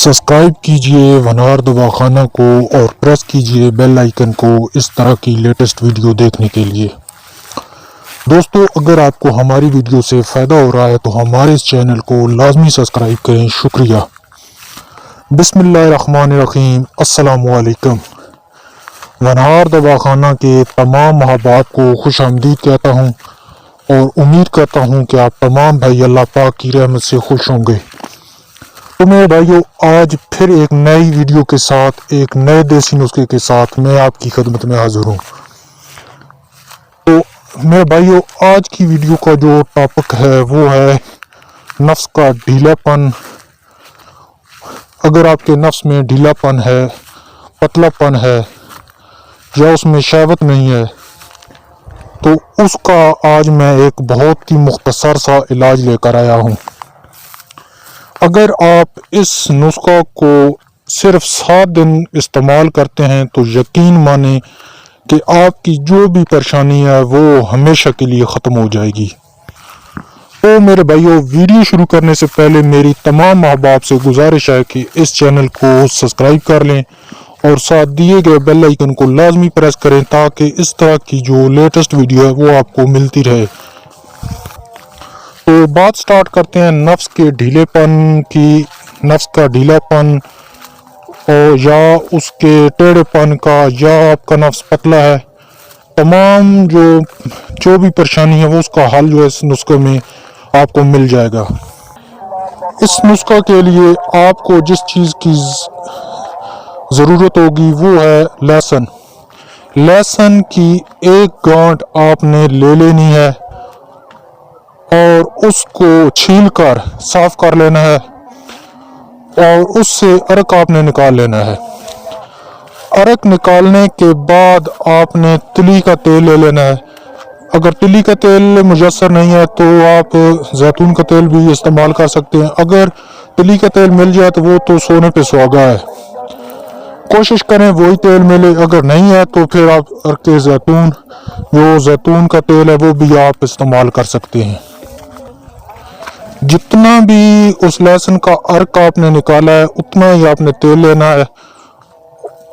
Subscribe کیجئے ونار دواخانہ کو اور پریس کیجئے بیل آئیکن کو اس طرح کی لیٹسٹ ویڈیو دیکھنے کے لیے۔ دوستو، اگر آپ کو ہماری ویڈیو سے فائدہ ہو رہا ہے تو ہمارے اس چینل کو لازمی سبسکرائب کریں، شکریہ۔ بسم اللہ الرحمن الرحیم، السلام علیکم۔ ونار دواخانہ کے تمام محبات کو خوش آمدید کہتا ہوں اور امید کرتا ہوں کہ آپ تمام بھائی اللہ پاک کی رحمت سے خوش ہوں گے۔ تو میرے بھائیو، آج پھر ایک نئی ویڈیو کے ساتھ، ایک نئے دیسی نسخے کے ساتھ میں آپ کی خدمت میں حاضر ہوں۔ تو میرے بھائیو، آج کی ویڈیو کا جو ٹاپک ہے وہ ہے نفس کا ڈھیلا پن۔ اگر آپ کے نفس میں ڈھیلا پن ہے، پتلا پن ہے یا اس میں شہوت نہیں ہے تو اس کا آج میں ایک بہت ہی مختصر سا علاج لے کر آیا ہوں۔ اگر آپ اس نسخہ کو صرف 7 دن استعمال کرتے ہیں تو یقین مانیں کہ آپ کی جو بھی پریشانی ہے وہ ہمیشہ کے لیے ختم ہو جائے گی۔ تو میرے بھائیو، ویڈیو شروع کرنے سے پہلے میری تمام احباب سے گزارش ہے کہ اس چینل کو سبسکرائب کر لیں اور ساتھ دیے گئے بیل آئیکن کو لازمی پریس کریں تاکہ اس طرح کی جو لیٹسٹ ویڈیو ہے وہ آپ کو ملتی رہے۔ تو بات سٹارٹ کرتے ہیں نفس کے ڈھیلے پن کی۔ نفس کا ڈھیلا پن یا اس کے ٹیڑھے پن کا، یا آپ کا نفس پتلا ہے، تمام جو بھی پریشانی ہے وہ اس کا حل جو ہے اس نسخے میں آپ کو مل جائے گا۔ اس نسخہ کے لیے آپ کو جس چیز کی ضرورت ہوگی وہ ہے لہسن۔ لہسن کی 1 گانٹ آپ نے لے لینی ہے اور اس کو چھیل کر صاف کر لینا ہے اور اس سے ارک آپ نے نکال لینا ہے۔ ارک نکالنے کے بعد آپ نے تلی کا تیل لے لینا ہے۔ اگر تلی کا تیل میسر نہیں ہے تو آپ زیتون کا تیل بھی استعمال کر سکتے ہیں۔ اگر تلی کا تیل مل جائے تو وہ تو سونے پہ سہاگا ہے، کوشش کریں وہی تیل ملے۔ اگر نہیں ہے تو پھر آپ ارک زیتون، جو زیتون کا تیل ہے وہ بھی آپ استعمال کر سکتے ہیں۔ جتنا بھی اس لہسن کا ارک آپ نے نکالا ہے اتنا ہی آپ نے تیل لینا ہے۔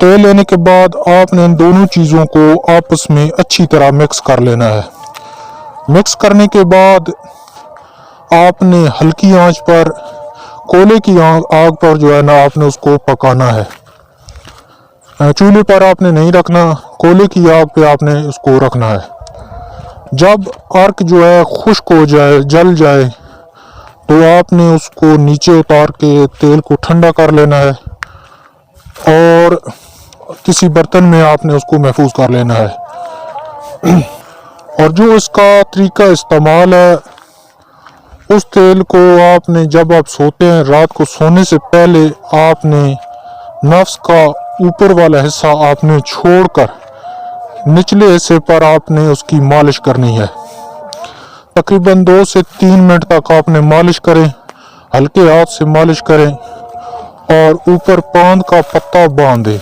تیل لینے کے بعد آپ نے ان دونوں چیزوں کو آپس میں اچھی طرح مکس کر لینا ہے۔ مکس کرنے کے بعد آپ نے ہلکی آنچ پر، کوئلے کی آگ پر جو ہے نا آپ نے اس کو پکانا ہے۔ چولہے پر آپ نے نہیں رکھنا، کوئلے کی آگ پہ آپ نے اس کو رکھنا ہے۔ جب ارک جو ہے خشک ہو جائے، جل جائے، تو آپ نے اس کو نیچے اتار کے تیل کو ٹھنڈا کر لینا ہے اور کسی برتن میں آپ نے اس کو محفوظ کر لینا ہے۔ اور جو اس کا طریقہ استعمال ہے، اس تیل کو آپ نے جب آپ سوتے ہیں، رات کو سونے سے پہلے آپ نے نفس کا اوپر والا حصہ آپ نے چھوڑ کر نچلے حصے پر آپ نے اس کی مالش کرنی ہے۔ تقریباً 2 سے 3 منٹ تک آپ نے مالش کریں، ہلکے ہاتھ سے مالش کریں اور اوپر پاند کا پتا باندھیں۔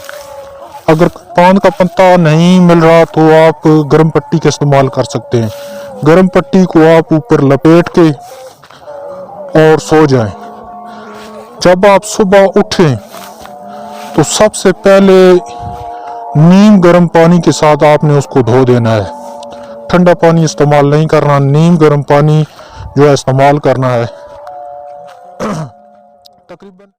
اگر پاند کا پتا نہیں مل رہا تو آپ گرم پٹی کا استعمال کر سکتے ہیں۔ گرم پٹی کو آپ اوپر لپیٹ کے اور سو جائیں۔ جب آپ صبح اٹھیں تو سب سے پہلے نیم گرم پانی کے ساتھ آپ نے اس کو دھو دینا ہے۔ ٹھنڈا پانی استعمال نہیں کرنا، نیم گرم پانی جو ہے استعمال کرنا ہے۔ تقریباً